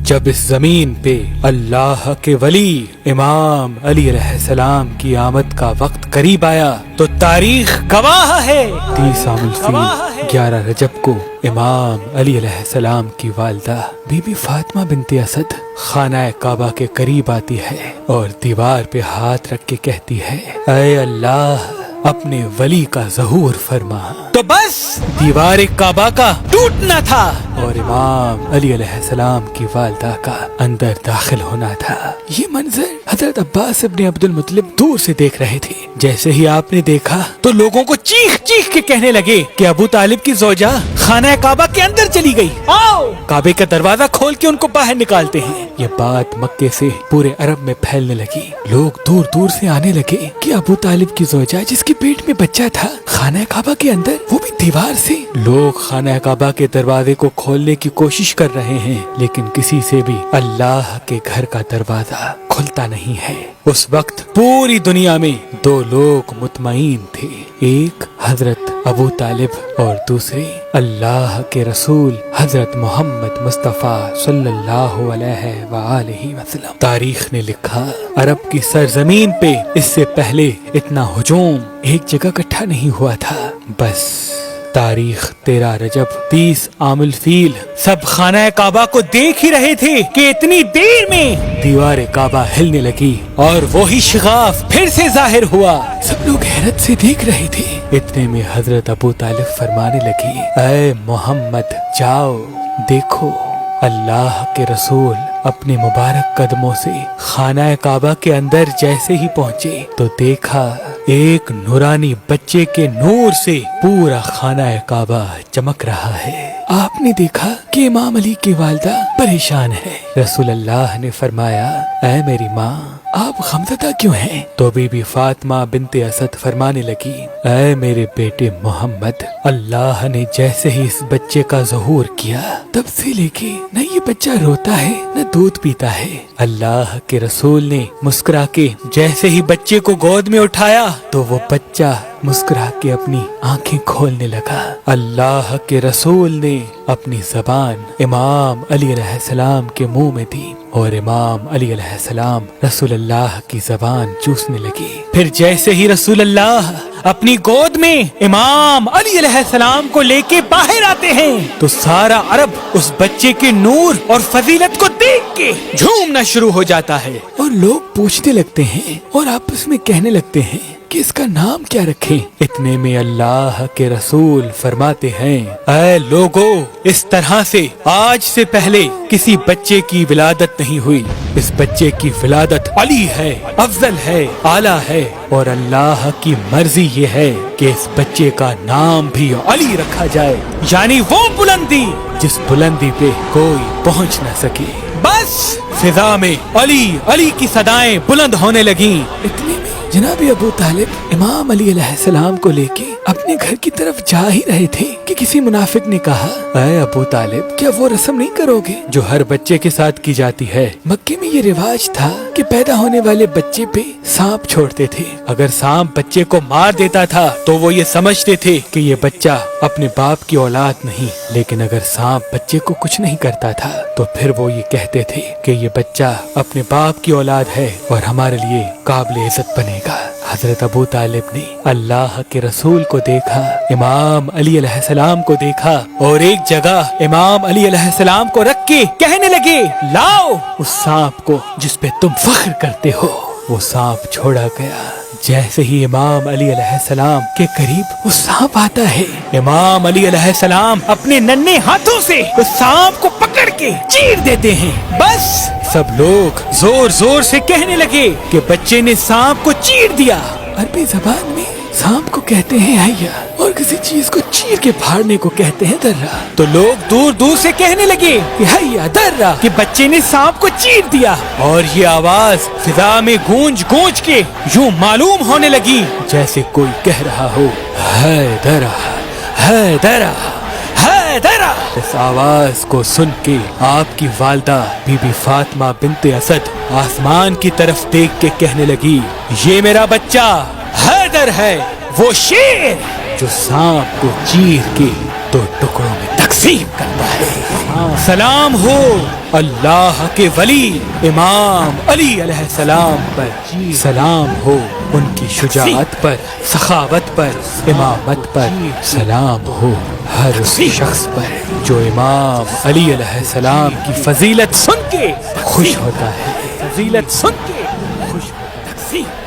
جب اس زمین پہ اللہ کے ولی امام علی علیہ السلام کی آمد کا وقت قریب آیا تو تاریخ گواہ ہے 30 عام الفیل 11 رجب کو امام علی علیہ السلام کی والدہ بی بی فاطمہ بنت اسد خانہ کعبہ کے قریب آتی ہے اور دیوار پہ ہاتھ رکھ کے کہتی ہے اے اللہ اپنے ولی کا ظہور فرما۔ تو بس دیوار کعبہ کا ٹوٹنا تھا اور امام علی علیہ السلام کی والدہ کا اندر داخل ہونا تھا۔ یہ منظر حضرت عباس ابن عبد المطلب دور سے دیکھ رہے تھے۔ جیسے ہی آپ نے دیکھا تو لوگوں کو چیخ چیخ کے کہنے لگے کہ ابو طالب کی زوجہ خانہ کعبہ کے اندر چلی گئی، آؤ کعبے کا دروازہ کھول کے ان کو باہر نکالتے ہیں۔ یہ بات مکے سے پورے عرب میں پھیلنے لگی، لوگ دور دور سے آنے لگے کہ ابو طالب کی زوجہ جس کی پیٹ میں بچہ تھا خانہ کعبہ کے اندر، وہ بھی دیوار سے۔ لوگ خانہ کعبہ کے دروازے کو کھولنے کی کوشش کر رہے ہیں لیکن کسی سے بھی اللہ کے گھر کا دروازہ کھلتا نہیں ہے۔ اس وقت پوری دنیا میں 2 لوگ مطمئن تھے، ایک حضرت ابو طالب اور دوسرے اللہ کے رسول حضرت محمد مصطفیٰ صلی اللہ علیہ وآلہ وسلم۔ تاریخ نے لکھا عرب کی سرزمین پہ اس سے پہلے اتنا ہجوم ایک جگہ اکٹھا نہیں ہوا تھا۔ بس تاریخ 13 رجب 30 عام الفیل سب خانہ کعبہ کو دیکھ ہی رہے تھے کہ اتنی دیر میں دیوار کعبہ ہلنے لگی اور وہی شغاف پھر سے ظاہر ہوا۔ سب لوگ حیرت سے دیکھ رہے تھے۔ اتنے میں حضرت ابو طالب فرمانے لگی اے محمد جاؤ دیکھو۔ اللہ کے رسول اپنے مبارک قدموں سے خانہ کعبہ کے اندر جیسے ہی پہنچے تو دیکھا ایک نورانی بچے کے نور سے پورا خانہ کعبہ چمک رہا ہے۔ آپ نے دیکھا کہ امام علی کی والدہ پریشان ہے۔ رسول اللہ نے فرمایا اے میری ماں آپ غمزدہ کیوں ہیں؟ تو بی بی فاطمہ بنت اسد فرمانے لگی اے میرے بیٹے محمد، اللہ نے جیسے ہی اس بچے کا ظہور کیا تب سے لے کے نہ یہ بچہ روتا ہے نہ دودھ پیتا ہے۔ اللہ کے رسول نے مسکرا کے جیسے ہی بچے کو گود میں اٹھایا تو وہ بچہ مسکرا کے اپنی آنکھیں کھولنے لگا۔ اللہ کے رسول نے اپنی زبان امام علی علیہ السلام کے منہ میں دی اور امام علی علیہ السلام رسول اللہ کی زبان چوسنے لگی۔ پھر جیسے ہی رسول اللہ اپنی گود میں امام علی علیہ السلام کو لے کے باہر آتے ہیں تو سارا عرب اس بچے کے نور اور فضیلت کو دیکھ کے جھومنا شروع ہو جاتا ہے اور لوگ پوچھنے لگتے ہیں اور آپس میں کہنے لگتے ہیں کہ اس کا نام کیا رکھیں۔ اتنے میں اللہ کے رسول فرماتے ہیں اے لوگو، اس طرح سے آج سے پہلے کسی بچے کی ولادت نہیں ہوئی۔ اس بچے کی ولادت علی ہے، افضل ہے، اعلیٰ ہے اور اللہ کی مرضی یہ ہے کہ اس بچے کا نام بھی علی رکھا جائے، یعنی وہ بلندی جس بلندی پہ کوئی پہنچ نہ سکے۔ بس فضا میں علی علی کی صدائیں بلند ہونے لگیں۔ اتنے میں جناب ابو طالب امام علی علیہ السلام کو لے کے اپنے گھر کی طرف جا ہی رہے تھے کہ کسی منافق نے کہا اے ابو طالب کیا وہ رسم نہیں کرو گے جو ہر بچے کے ساتھ کی جاتی ہے؟ مکے میں یہ رواج تھا کہ پیدا ہونے والے بچے پہ سانپ چھوڑتے تھے، اگر سانپ بچے کو مار دیتا تھا تو وہ یہ سمجھتے تھے کہ یہ بچہ اپنے باپ کی اولاد نہیں، لیکن اگر سانپ بچے کو کچھ نہیں کرتا تھا تو پھر وہ یہ کہتے تھے کہ یہ بچہ اپنے باپ کی اولاد ہے اور ہمارے لیے قابل عزت بنے گا۔ حضرت ابو طالب نے اللہ کے رسول کو دیکھا، امام علی علیہ السلام کو دیکھا اور ایک جگہ امام علی علیہ السلام کو رکھ کے کہنے لگے لاؤ اس سانپ کو جس پہ تم فخر کرتے ہو۔ وہ سانپ چھوڑا گیا۔ جیسے ہی امام علی علیہ السلام کے قریب وہ سانپ آتا ہے، امام علی علیہ السلام اپنے ننھے ہاتھوں سے اس سانپ کو پکڑ کے چیر دیتے ہیں۔ بس سب لوگ زور زور سے کہنے لگے کہ بچے نے سانپ کو چیر دیا۔ عربی زبان میں سانپ کو کہتے ہیں حیا اور کسی چیز کو چیر کے پھاڑنے کو کہتے ہیں درہ۔ تو لوگ دور دور سے کہنے لگے کہ حیا درہ، کہ بچے نے سانپ کو چیر دیا، اور یہ آواز فضا میں گونج گونج کے یوں معلوم ہونے لگی جیسے کوئی کہہ رہا ہو ہے درہ ہے درہ ہے درہ۔ اس آواز کو سن کے آپ کی والدہ بی بی فاطمہ بنت اسد آسمان کی طرف دیکھ کے کہنے لگی یہ میرا بچہ حیدر ہے، وہ شیر جو سانپ کو چیر کے 2 ٹکڑوں میں تقسیم کرتا ہے۔ سلام ہو اللہ کے ولی امام علی علیہ السلام پر، سلام ہو ان کی شجاعت پر، سخاوت پر، امامت پر، سلام ہو ہر اس شخص پر جو امام علی علیہ السلام کی فضیلت سن کے خوش ہوتا ہے، فضیلت سن کے خوش ہوتا ہے۔